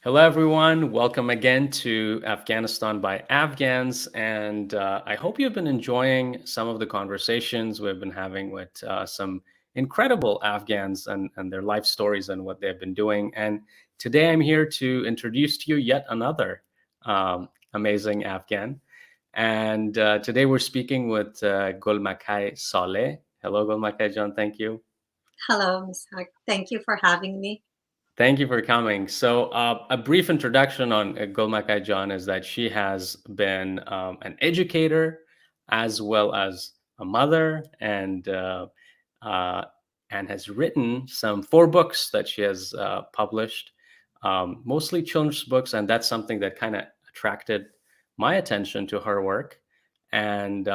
Hello, everyone. Welcome again to Afghanistan by Afghans. And I hope you've been enjoying some of the conversations we've been having with some incredible Afghans and their life stories and what they've been doing. And today I'm here to introduce to you yet another amazing Afghan. And today we're speaking with Gulmakai Saleh. Hello, Gulmakai John. Thank you. Hello, Misaq. Thank you for having me. Thank you for coming. So, a brief introduction on Gulmakai John is that she has been an educator as well as a mother, uh, and has written some 4 books that she has published, mostly children's books, and that's something that kind of attracted my attention to her work. And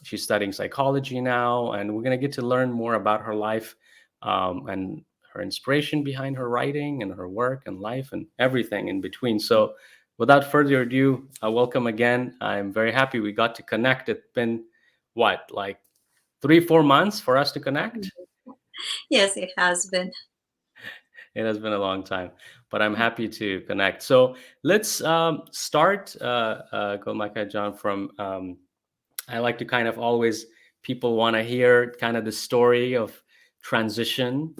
she's studying psychology now, and we're going to get to learn more about her life and her inspiration behind her writing and her work and life and everything in between. So, without further ado, welcome again. I'm very happy we got to connect. It's been what, like 3, 4 months for us to connect? Yes, it has been. It has been a long time, but I'm happy to connect. So, let's start, Gomaka John, from I like to kind of always, people want to hear kind of the story of transition.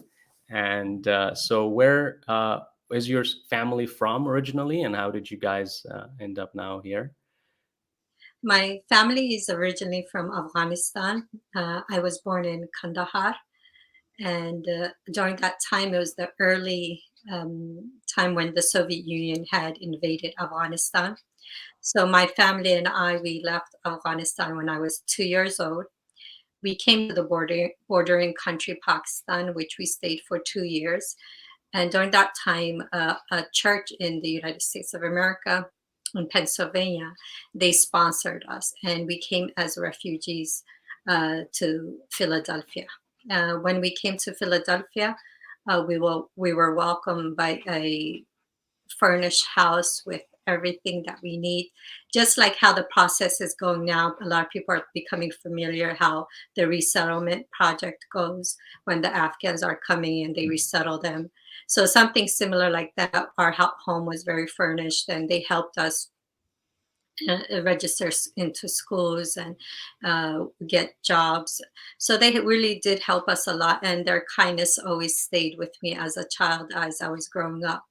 And so, where is your family from originally, and how did you guys end up now here? My family is originally from Afghanistan. I was born in Kandahar, and during that time, it was the early time when the Soviet Union had invaded Afghanistan. So my family and I, we left Afghanistan when I was 2 years old. We came to the bordering country, Pakistan, which we stayed for 2 years. And during that time, a church in the United States of America, in Pennsylvania, they sponsored us, and we came as refugees to Philadelphia. When we came to Philadelphia, we were welcomed by a furnished house with everything that we need. Just like how the process is going now, a lot of people are becoming familiar how the resettlement project goes when the Afghans are coming in, they resettle them. So something similar like that. Our home was very furnished, and they helped us register into schools and get jobs. So they really did help us a lot, and their kindness always stayed with me as a child as I was growing up.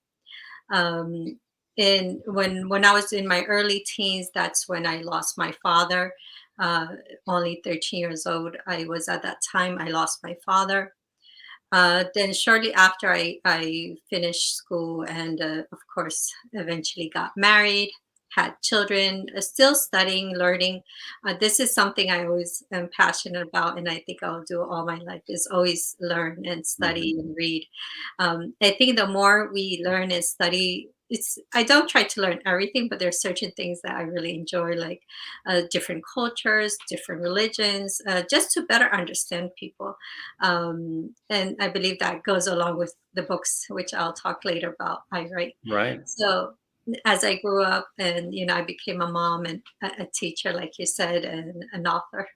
Um, and when I was in my early teens, that's when I lost my father. Uh, Only 13 years old, I was at that time. I lost my father. Then shortly after, I finished school and, of course, eventually got married, had children, still studying, learning. This is something I always am passionate about, and I think I'll do all my life is always learn and study Mhm. and read. I think the more we learn and study, I don't try to learn everything, but there's certain things that I really enjoy, like different cultures, different religions, just to better understand people. And I believe that goes along with the books, which I'll talk later about. I write. Right. So as I grew up, and I became a mom and a teacher, like you said, and an author.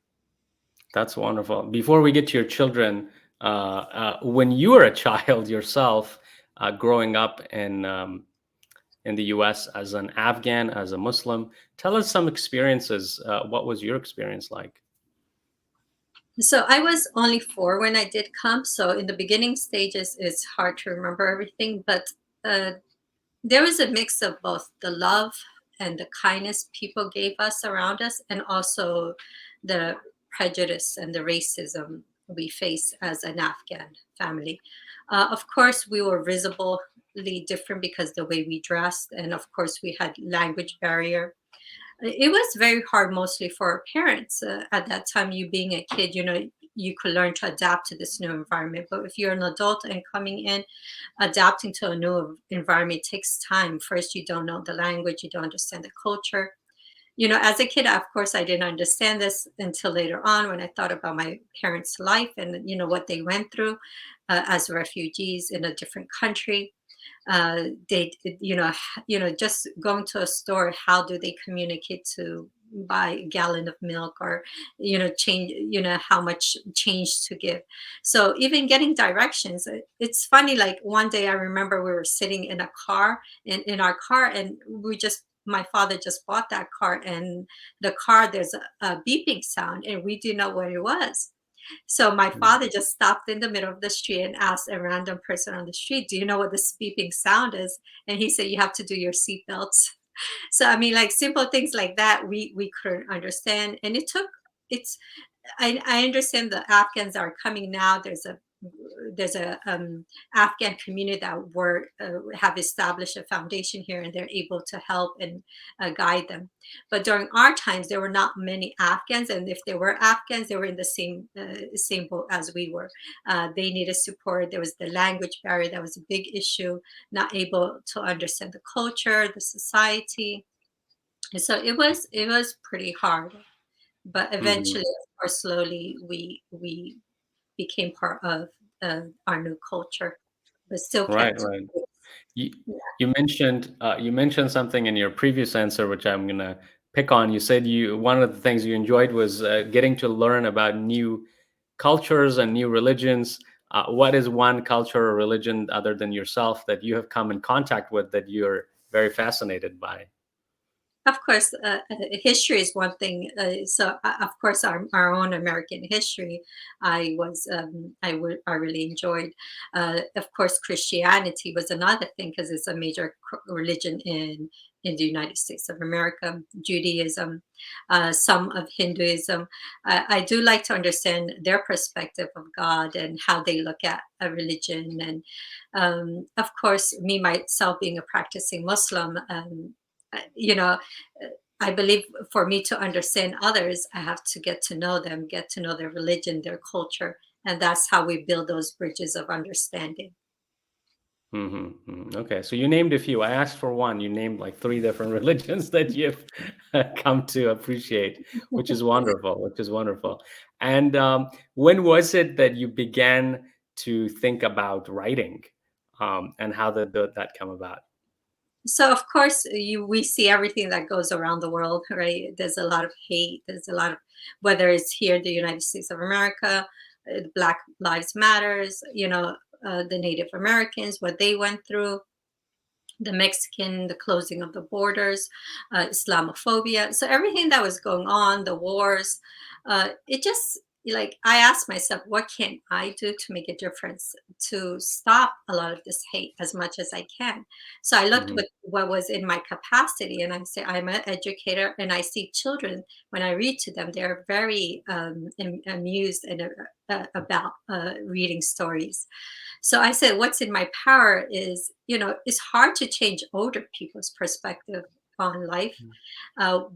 That's wonderful. Before we get to your children, when you were a child yourself, growing up in the U.S. as an Afghan, as a Muslim, tell us some experiences. What was your experience like? So I was only 4 when I did come. So in the beginning stages, it's hard to remember everything, but uh, there was a mix of both the love and the kindness people gave us around us, and also the prejudice and the racism we face as an Afghan family. Of course, we were visibly different because the way we dressed, and of course, we had language barrier. It was very hard, mostly for our parents. At that time, you being a kid, you could learn to adapt to this new environment. But if you're an adult and coming in, adapting to a new environment takes time. First, you don't know the language, you don't understand the culture. As a kid, of course, I didn't understand this until later on when I thought about my parents' life and what they went through as refugees in a different country. They, just going to a store, how do they communicate to buy a gallon of milk, or change, how much change to give. So even getting directions, it's funny. Like one day I remember we were sitting in a car, in our car, and my father just bought that car, and the car, there's a beeping sound, and we didn't know what it was. So my Mm. father just stopped in the middle of the street and asked a random person on the street, "Do you know what this beeping sound is?" And he said, "You have to do your seatbelts." So I mean, like simple things like that, we couldn't understand, and it's I understand the Afghans are coming now. There's a Afghan community that have established a foundation here, and they're able to help and guide them. But during our times, there were not many Afghans, and if there were Afghans, they were in the same boat as we were. They needed support. There was the language barrier that was a big issue. Not able to understand the culture, the society. And so it was pretty hard. But Mhm. eventually, of course, slowly we became part of our new culture, but still Right, kept. right. You Yeah. you mentioned something in your previous answer, which I'm gonna pick on. You said you one of the things you enjoyed was getting to learn about new cultures and new religions. What is one culture or religion other than yourself that you have come in contact with that you're very fascinated by? Of course, history is one thing. Of course, our own American history, I really enjoyed. Of course, Christianity was another thing because it's a major religion in the United States of America. Judaism, some of Hinduism. I do like to understand their perspective of God and how they look at a religion. And of course, me myself being a practicing Muslim. You know, I believe for me to understand others, I have to get to know them, get to know their religion, their culture, and that's how we build those bridges of understanding. Mhm, mhm. Okay, so you named a few. I asked for one. You named like three different religions that you've come to appreciate, which is wonderful. Which is wonderful. And when was it that you began to think about writing, and how did that come about? So of course we see everything that goes around the world, right? There's a lot of hate. There's a lot of, whether it's here in the United States of America, Black Lives Matters, the Native Americans, what they went through, the Mexican, the closing of the borders, Islamophobia. So everything that was going on, the wars, it just, like, I asked myself, what can I do to make a difference to stop a lot of this hate as much as I can? So I looked Mhm, with what was in my capacity, and I say I'm an educator, and I see children when I read to them, they're very amused and about reading stories. So I said, what's in my power is, it's hard to change older people's perspective on life.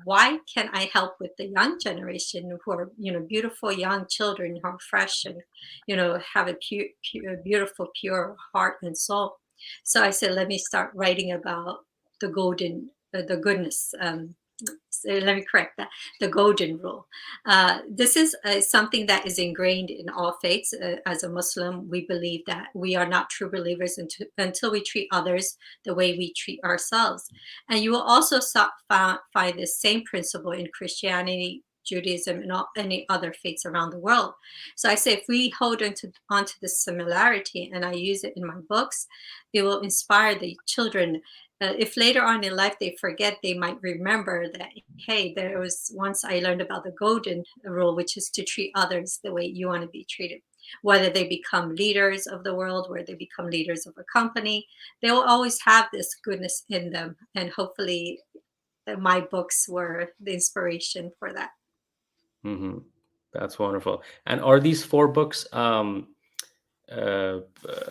Why can I help with the young generation who are, beautiful young children who are fresh and, have a beautiful, pure heart and soul. So I said, let me start writing about the goodness. So let me correct that. The golden rule. This is something that is ingrained in all faiths. As a Muslim, we believe that we are not true believers until we treat others the way we treat ourselves. And you will also find the same principle in Christianity, Judaism, and any other faiths around the world. So I say, if we hold onto this similarity, and I use it in my books, it will inspire the children. If later on in life they forget, they might remember that, hey, there was once I learned about the golden rule, which is to treat others the way you want to be treated. Whether they become leaders of the world, where they become leaders of a company, they will always have this goodness in them. And hopefully, my books were the inspiration for that. mhm. That's wonderful. And are these four books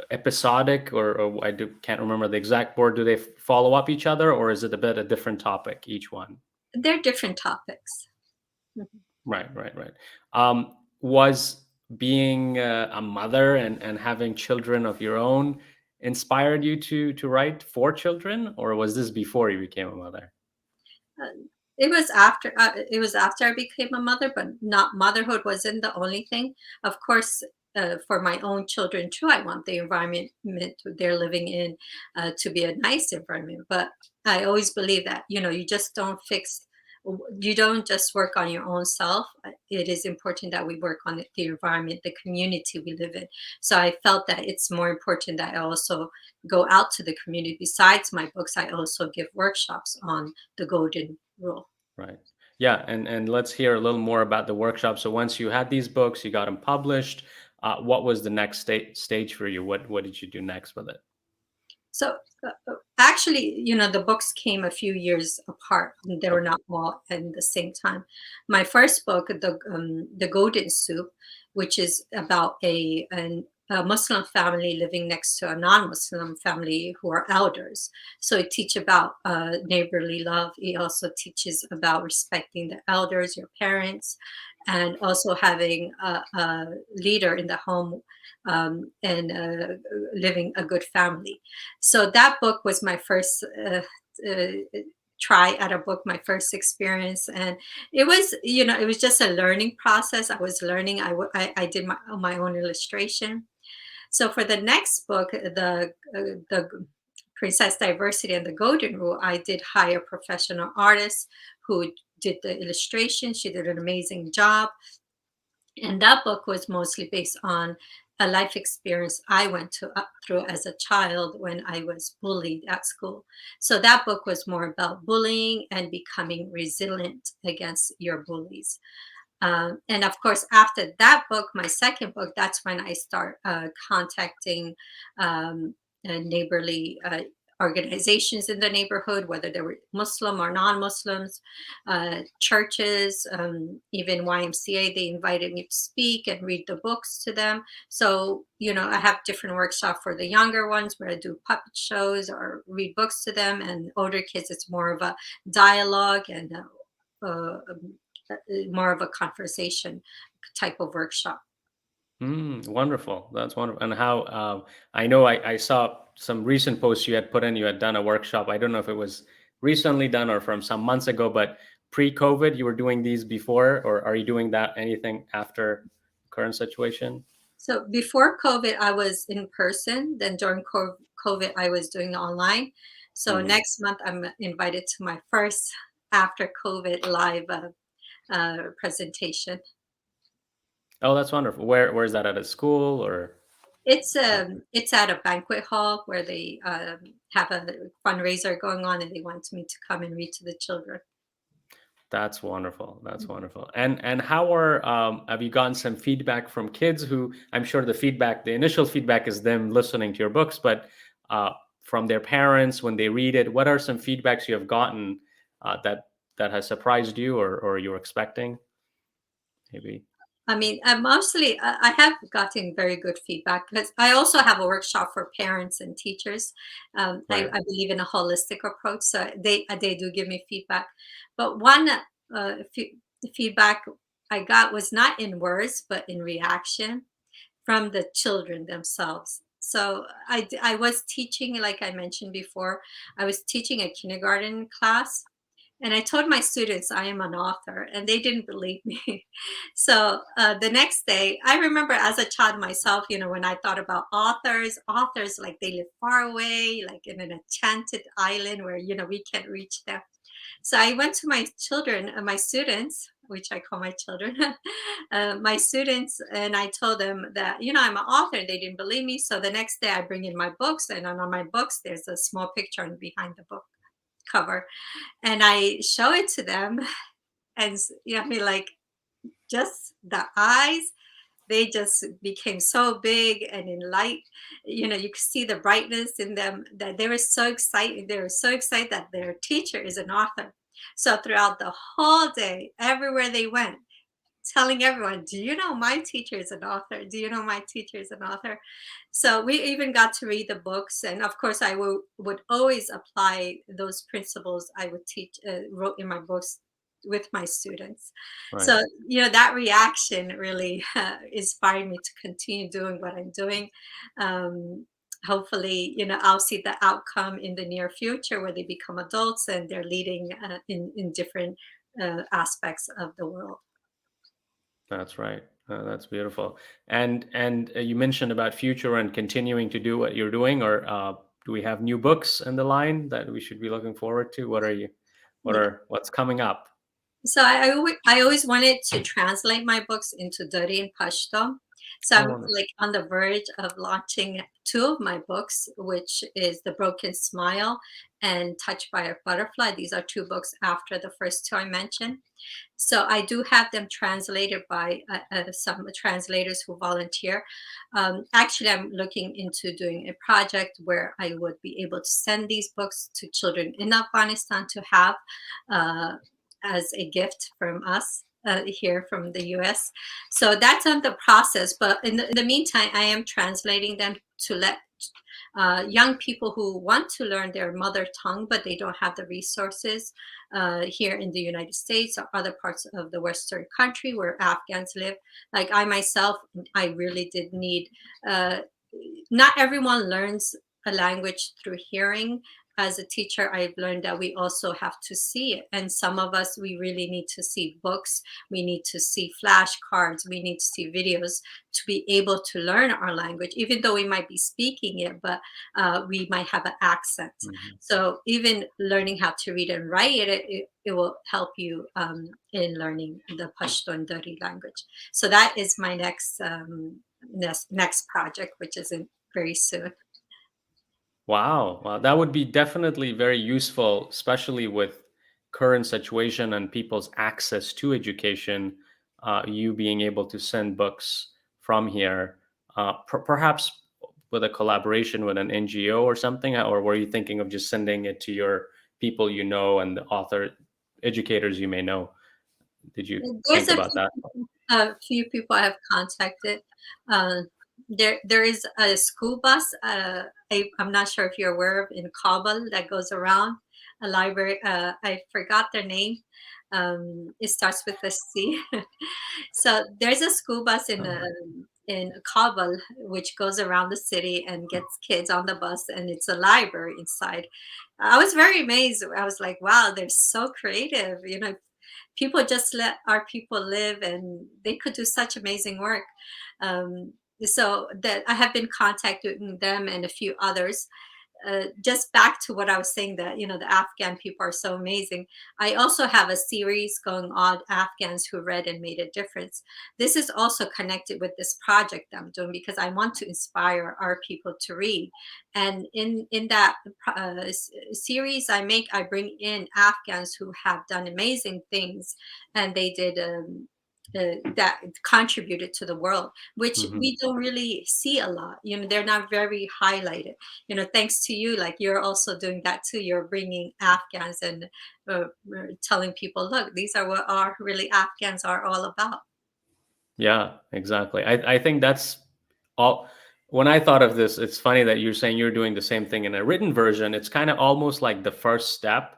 episodic, or can't remember the exact word? Do they follow up each other, or is it a bit a different topic each one? They're different topics. Mhm. Right, right, right. Was being a mother and having children of your own inspired you to write for children, or was this before you became a mother? Uh, it was after I became a mother, but not motherhood wasn't the only thing. Of course, for my own children too, I want the environment they're living in to be a nice environment. But I always believe that you just don't fix you don't just work on your own self. It is important that we work on the environment, the community we live in. So I felt that it's more important that I also go out to the community. Besides my books, I also give workshops on the golden rule. Right. Yeah, and let's hear a little more about the workshop. So once you had these books, you got them published. What was the next stage for you? What did you do next with it? So actually, the books came a few years apart. They were Okay. not all at the same time. My first book, the Golden Soup, which is about a Muslim family living next to a non-Muslim family who are elders. So it teaches about neighborly love. It also teaches about respecting the elders, your parents, and also having a leader in the home, and living a good family. So that book was my first uh, try at a book, my first experience, and it was just a learning process. I was learning. I did my own illustration. So for the next book, the Princess Diversity and the Golden Rule, I did hire professional artists who did the illustration. She did an amazing job. And that book was mostly based on a life experience I went through as a child when I was bullied at school. So that book was more about bullying and becoming resilient against your bullies. And of course, after that book, my second book, that's when I start contacting neighborly organizations in the neighborhood, whether they were Muslim or non-Muslims, churches, even YMCA. They invited me to speak and read the books to them. So, I have different workshops for the younger ones where I do puppet shows or read books to them, and older kids, it's more of a dialogue and more of a conversation type of workshop. Wonderful. That's wonderful. And how, I know I saw some recent posts you had put in, you had done a workshop. I don't know if it was recently done or from some months ago, but pre-COVID, you were doing these before, or are you doing that anything after current situation? So before COVID, I was in person. Then during COVID, I was doing online. So Hmm. next month, I'm invited to my first after COVID live presentation. Oh, that's wonderful. Where is that, at a school or? It's at a banquet hall where they have a fundraiser going on, and they want me to come and read to the children. That's wonderful. That's wonderful. And how are, have you gotten some feedback from kids who, I'm sure the initial feedback is them listening to your books, but from their parents when they read it, what are some feedbacks you have gotten that has surprised you, or you're expecting maybe? I mean, mostly I have gotten very good feedback because I also have a workshop for parents and teachers. Right. I believe in a holistic approach, so they do give me feedback. But one feedback I got was not in words, but in reaction from the children themselves. So I was teaching, like I mentioned before, I was teaching a kindergarten class, and I told my students I am an author, and they didn't believe me. So the next day, I remember as a child myself, when I thought about authors like they live far away, like in an enchanted island where, we can't reach them. So I went to my children, my students, which I call my children, my students, and I told them that, I'm an author. They didn't believe me. So the next day I bring in my books, and on my books, there's a small picture behind the book cover, and I show it to them, and I mean, like, just the eyes, they just became so big and in light. You could see the brightness in them, that they were so excited. They were so excited that their teacher is an author. So throughout the whole day, everywhere they went, telling everyone, do you know my teacher is an author? Do you know my teacher is an author? So we even got to read the books. And of course, I would always apply those principles I would wrote in my books with my students. Right. So, that reaction really inspired me to continue doing what I'm doing. Hopefully, I'll see the outcome in the near future where they become adults and they're leading in different aspects of the world. That's right. That's beautiful. And you mentioned about future and continuing to do what you're doing, or do we have new books in the line that we should be looking forward to? What are you? Yeah. What's coming up? So I always wanted to translate my books into Dari and Pashto. So Oh, I'm wonderful. like on the verge of launching two of my books, which is The Broken Smile and Touched by a Butterfly. These are two books after the first two I mentioned. So I do have them translated by some translators who volunteer. Actually, I'm looking into doing a project where I would be able to send these books to children in Afghanistan to have uh, as a gift from us. Here from the US. So that's on the process. But in the meantime, I am translating them to let young people who want to learn their mother tongue, but they don't have the resources here in the United States or other parts of the Western country where Afghans live. Like I myself, I really did need, uh, not everyone learns a language through hearing. As a teacher, I've learned that we also have to see it. And some of us, we really need to see books. We need to see flashcards. We need to see videos to be able to learn our language, even though we might be speaking it, but we might have an accent. Mhm. So even learning how to read and write it will help you in learning the Pashto and Dari language. So that is my next project, which is in very soon. Wow. Wow. That would be definitely very useful, especially with current situation and people's access to education. You being able to send books from here, perhaps with a collaboration with an NGO or something, or were you thinking of just sending it to your people you know and the author educators you may know? Did you There's think about that? a few people I have contacted. Uh, there is a school bus. I'm not sure if you're aware of in Kabul that goes around a library. I forgot their name. It starts with a C. So there's a school bus Oh, in Kabul which goes around the city and gets kids on the bus, and it's a library inside. I was very amazed. I was like, wow, they're so creative. People just let our people live and they could do such amazing work. So that I have been contacting them and a few others. Just back to what I was saying, that the Afghan people are so amazing. I also have a series going on Afghans who read and made a difference. This is also connected with this project I'm doing because I want to inspire our people to read. And in that series I make, I bring in Afghans who have done amazing things, and they did. That contributed to the world, which mhm. we don't really see a lot. They're not very highlighted. Thanks to you, like you're also doing that too. You're bringing Afghans and telling people, look, these are what our really Afghans are all about. Yeah, exactly. I think that's all. When I thought of this, it's funny that you're saying you're doing the same thing in a written version. It's kind of almost like the first step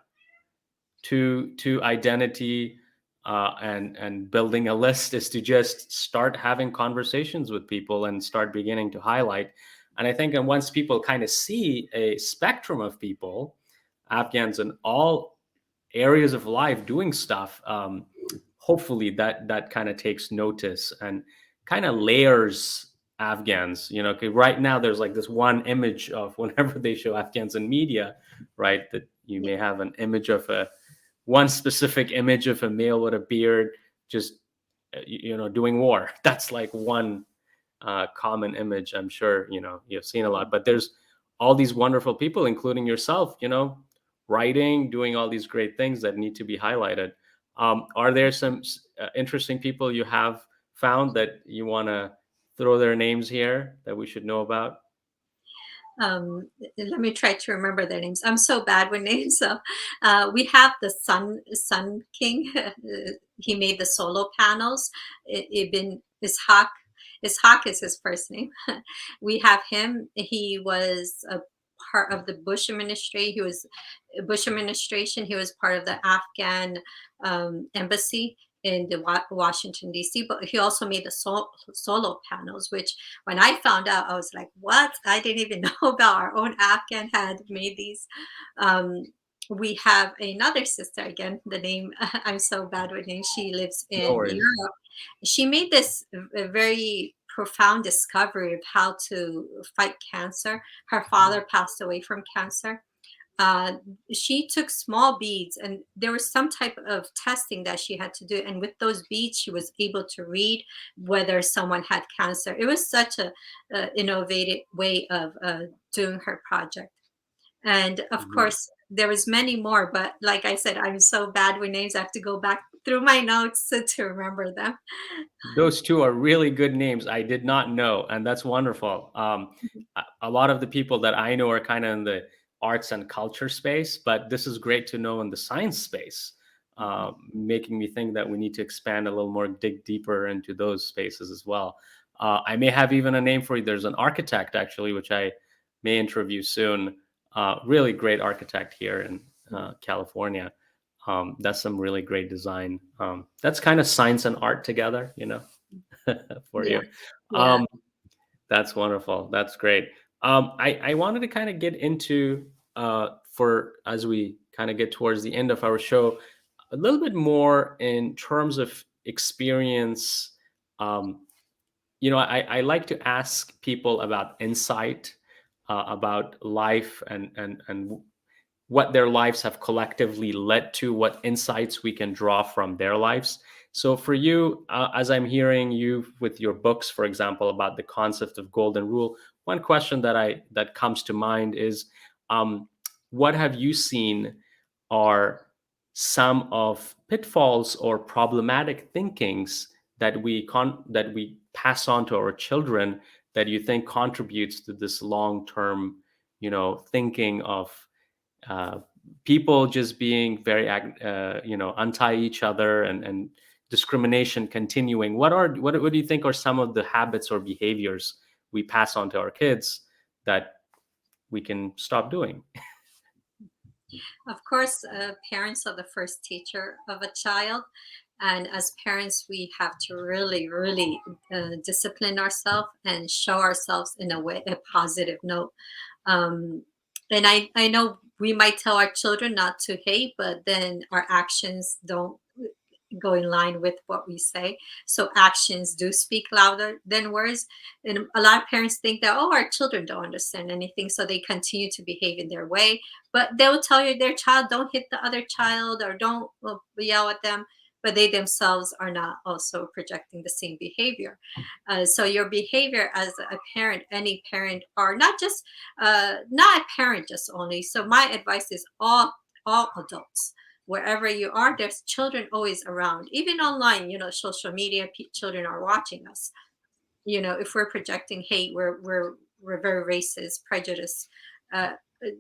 to identity, and building a list is to just start having conversations with people and start beginning to highlight. And I think, and once people kind of see a spectrum of people, Afghans in all areas of life doing stuff, hopefully that kind of takes notice and kind of layers Afghans. 'Cause right now there's like this one image of whenever they show Afghans in media, right? That you Yeah. may have an image of a one specific image of a male with a beard, just doing war. That's like one common image. I'm sure you've seen a lot, but there's all these wonderful people, including yourself, writing, doing all these great things that need to be highlighted. Are there some interesting people you have found that you want to throw their names here that we should know about? Let me try to remember their names. I'm so bad with names. So we have the Sun King. He made the solo panels. Ibn Ishaq. Ishaq is his first name. We have him. He was a part of the Bush administration. Bush administration. He was part of the Afghan embassy in the Washington D.C. But he also made the solo panels, which when I found out, I was like, what? I didn't even know about our own Afghan had made these. Um, we have another sister, again, the name, I'm so bad with names. She lives No in worries. Europe. She made this very profound discovery of how to fight cancer. Her father passed away from cancer. uh, she took small beads, and there was some type of testing that she had to do. And with those beads, she was able to read whether someone had cancer. It was such a innovative way of doing her project. And of Mhm. course, there was many more, but like I said, I'm so bad with names. I have to go back through my notes to remember them. Those 2 are really good names. I did not know, and that's wonderful. A lot of the people that I know are kinda in the arts and culture space, but this is great to know in the science space, making me think that we need to expand a little more, dig deeper into those spaces as well. I may have even a name for you. There's an architect actually, which I may interview soon. Really great architect here in, California. That's some really great design. That's kind of science and art together, for Yeah, you. yeah. Um, that's wonderful. That's great. I wanted to kind of get into, for as we kind of get towards the end of our show, a little bit more in terms of experience. Um, I like to ask people about insight, about life, and what their lives have collectively led to, what insights we can draw from their lives. So, for you, as I'm hearing you with your books, for example, about the concept of golden rule, one question that comes to mind is, um, what have you seen are some of pitfalls or problematic thinkings that we pass on to our children that you think contributes to this long term, thinking of, uh, people just being very untie each other, and discrimination continuing. What do you think are some of the habits or behaviors we pass on to our kids that we can stop doing? Of course, parents are the first teacher of a child. And as parents, we have to really, really discipline ourselves and show ourselves in a positive note. Um, and I know we might tell our children not to hate, but then our actions don't go in line with what we say. So actions do speak louder than words. And a lot of parents think that, oh, our children don't understand anything. So they continue to behave in their way. But they will tell you their child, don't hit the other child or don't yell at them. But they themselves are not also projecting the same behavior. So your behavior as a parent, any parent, or not a parent just only. So my advice is all adults, wherever you are, there's children always around. Even online, social media, children are watching us. If we're projecting hate, we're very racist, prejudiced. uh,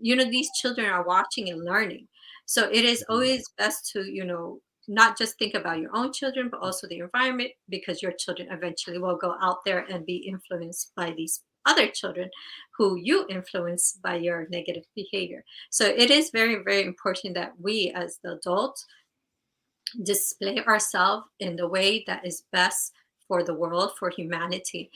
these children are watching and learning. So it is Mhm. always best to not just think about your own children, but also the environment, because your children eventually will go out there and be influenced by these other children who you influence by your negative behavior. So it is very, very important that we as the adults display ourselves in the way that is best for the world, for humanity,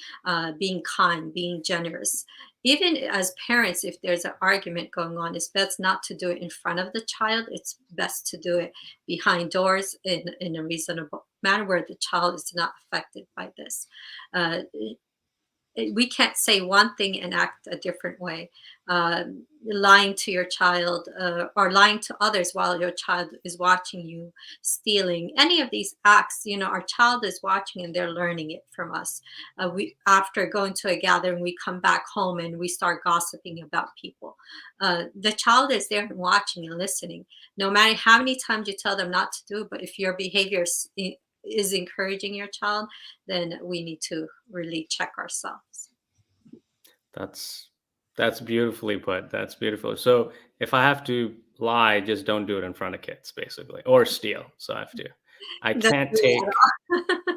being kind, being generous. Even as parents, if there's an argument going on, it's best not to do it in front of the child. It's best to do it behind doors in a reasonable manner where the child is not affected by this. Uh, we can't say one thing and act a different way. Lying to your child, or lying to others while your child is watching you, stealing, any of these acts, our child is watching and they're learning it from us. We After going to a gathering, we come back home and we start gossiping about people. The child is there and watching and listening. No matter how many times you tell them not to do, but if your behavior is encouraging your child, then we need to really check ourselves. That's that's beautifully put. That's beautiful. So if I have to lie, just don't do it in front of kids, basically, or steal. So I have to. I Don't can't do it take at all.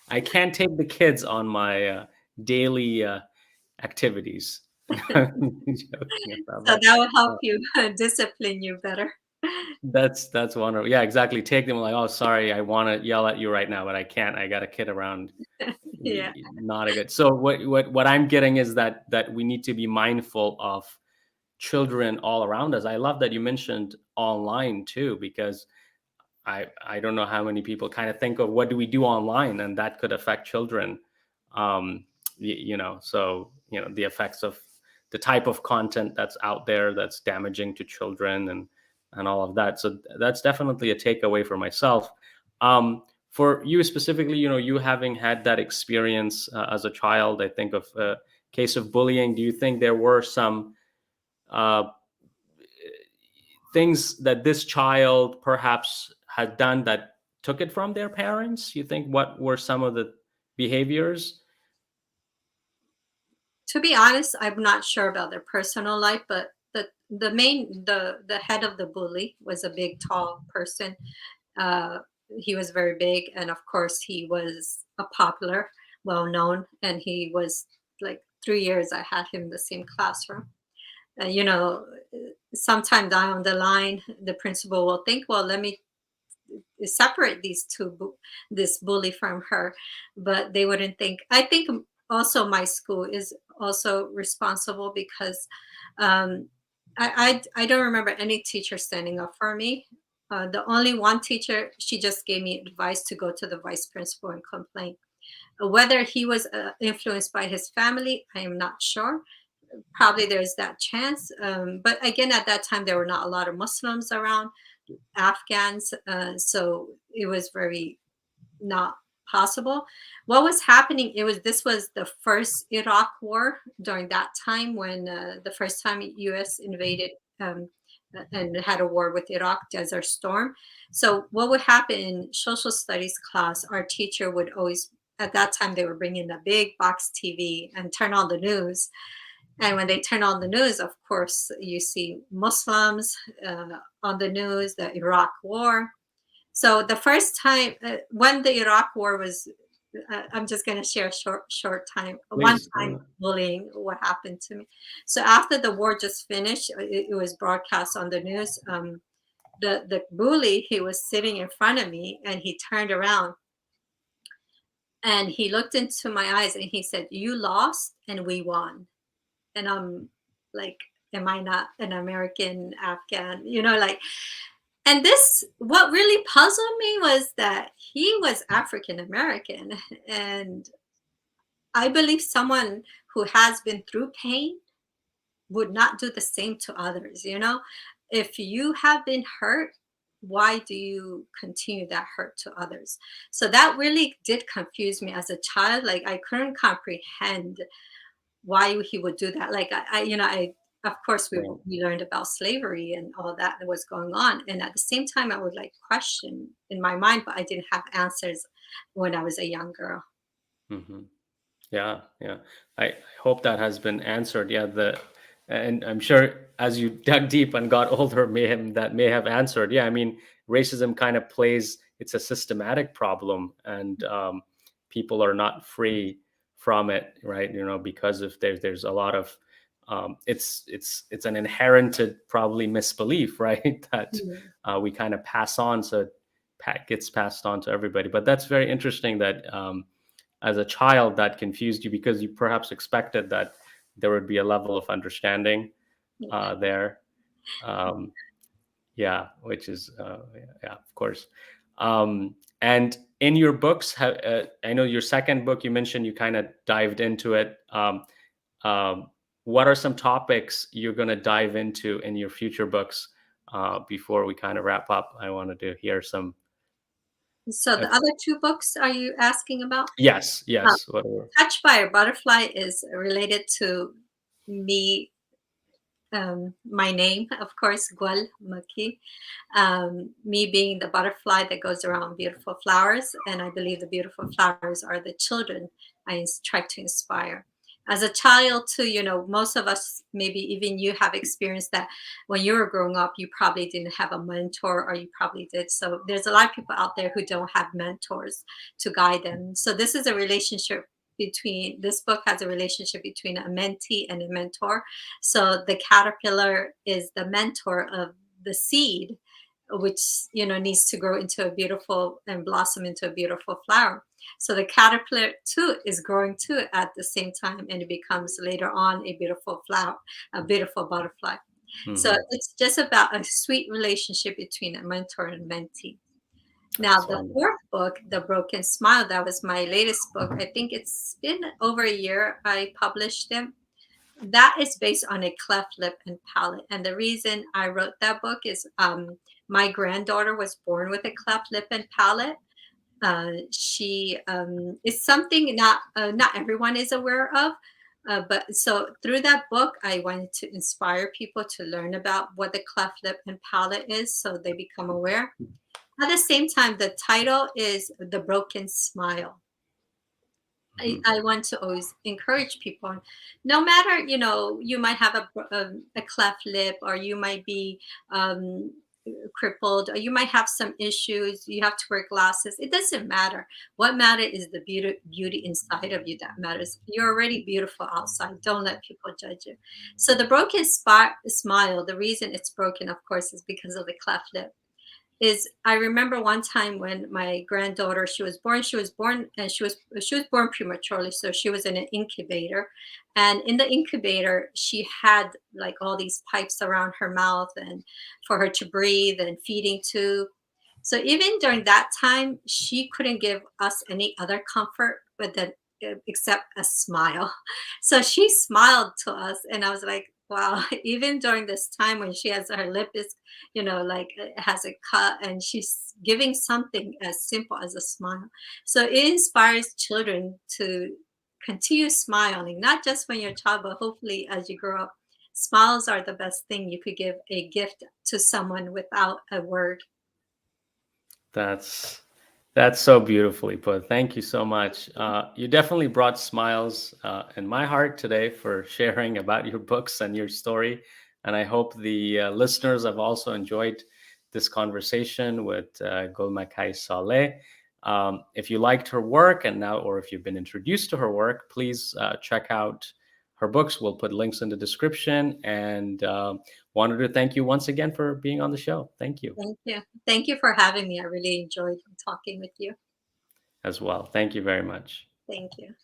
I can't take the kids on my, daily, activities. I'm joking about So that. that will help Uh, you discipline you better. that's wonderful. Yeah, exactly. Take them like, "Oh, sorry, I wanna yell at you right now, but I can't. I got a kid around." Yeah. Not a good. So what I'm getting is that we need to be mindful of children all around us. I love that you mentioned online too, because I don't know how many people kind of think of what do we do online, and that could affect children. Um, so the effects of the type of content that's out there that's damaging to children and all of that. So that's definitely a takeaway for myself. For you specifically, you having had that experience as a child, I think of a case of bullying. Do you think there were some uh, things that this child perhaps had done that took it from their parents? You think what were some of the behaviors? To be honest, I'm not sure about their personal life, but the head of the bully was a big, tall person. Uh, he was very big, and of course, he was a popular, well known, and he was like 3 years. I had him in the same classroom. You know, sometime down the line, the principal will think, well, let me separate this bully from her, but they wouldn't think. I think also my school is also responsible because um, I don't remember any teacher standing up for me. The only one teacher, she just gave me advice to go to the vice principal and complain. Whether he was influenced by his family, I am not sure. Probably there's that chance. But again, at that time, there were not a lot of Muslims around, Afghans. So it was very not possible. What was happening? This was the first Iraq war during that time when the first time U.S. invaded and had a war with Iraq, Desert Storm. So what would happen in social studies class? Our teacher would always, at that time, they were bringing a big box TV and turn on the news. And when they turn on the news, of course, you see Muslims on the news, the Iraq war. So the first time when the Iraq war was, I'm just going to share a short time. One Please. time bullying, what happened to me. So after the war just finished, it was broadcast on the news. The bully, he was sitting in front of me, and he turned around and he looked into my eyes and he said, "You lost and we won." And I'm like, am I not an American Afghan? Like, and this, what really puzzled me was that he was African American. And I believe someone who has been through pain would not do the same to others. If you have been hurt, why do you continue that hurt to others? So that really did confuse me as a child. Like, I couldn't comprehend why he would do that. Like, I of course we Right. we learned about slavery and all that was going on, and at the same time I would like question in my mind, but I didn't have answers when I was a young girl. Hmm. Yeah, yeah. I hope that has been answered. Yeah, and I'm sure as you dug deep and got older, may have answered. Yeah, I mean, racism kind of plays. It's a systematic problem, and people are not free from it, right? Because if there's a lot of it's an inherited probably misbelief, right? That Mm. we kind of pass on, so it gets passed on to everybody. But that's very interesting that. As a child that confused you because you perhaps expected that there would be a level of understanding Yeah. there. Um, yeah, which is yeah, of course. And in your books, I know your second book you mentioned you kind of dived into it. Um, what are some topics you're going to dive into in your future books before we kind of wrap up? I wanted to hear some. So Uh, the other two books are you asking about? yes, uh, yes. Whatever. Touched by a Butterfly is related to me, my name, of course, Gulmakai. Me being the butterfly that goes around beautiful flowers, and I believe the beautiful flowers are the children I try to inspire. As a child, too, most of us, maybe even you, have experienced that when you were growing up, you probably didn't have a mentor, or you probably did. So there's a lot of people out there who don't have mentors to guide them. So this book has a relationship between a mentee and a mentor. So the caterpillar is the mentor of the seed, which needs to grow into a beautiful and blossom into a beautiful flower. So the caterpillar too is growing too at the same time, and it becomes later on a beautiful flower, a beautiful butterfly. So Hmm. it's just about a sweet relationship between a mentor and mentee. Now, That's the wonderful. fourth book, The Broken Smile, that was my latest book. I think it's been over a year I published them. That is based on a cleft lip and palate. And the reason I wrote that book is my granddaughter was born with a cleft lip and palate. She is something not everyone is aware of. But so through that book, I wanted to inspire people to learn about what the cleft lip and palate is, so they become aware. At the same time, the title is The Broken Smile. Mhm. I want to always encourage people, no matter, you might have a cleft lip, or you might be um, crippled, or you might have some issues. You have to wear glasses. It doesn't matter. What matters is the beauty inside of you that matters. You're already beautiful outside. Don't let people judge you. So the broken smile, the reason it's broken, of course, is because of the cleft lip. Is I remember one time when my granddaughter, she was born prematurely, so she was in an incubator, and in the incubator she had like all these pipes around her mouth and for her to breathe and feeding tube. So even during that time, she couldn't give us any other comfort but then except a smile. So she smiled to us, and I was like, wow, even during this time when she has her lip is, like it has a cut, and she's giving something as simple as a smile. So it inspires children to continue smiling, not just when you're a child, but hopefully as you grow up. Smiles are the best thing you could give a gift to someone without a word. That's that's so beautifully put. Thank you so much. You definitely brought smiles in my heart today for sharing about your books and your story. And I hope the listeners have also enjoyed this conversation with Gulmakai Saleh. If you liked her work and now, or if you've been introduced to her work, please check out her books. We'll put links in the description. And wanted to thank you once again for being on the show. Thank you Thank you. Thank you for having me. I really enjoyed talking with you. as well. Thank you very much. Thank you.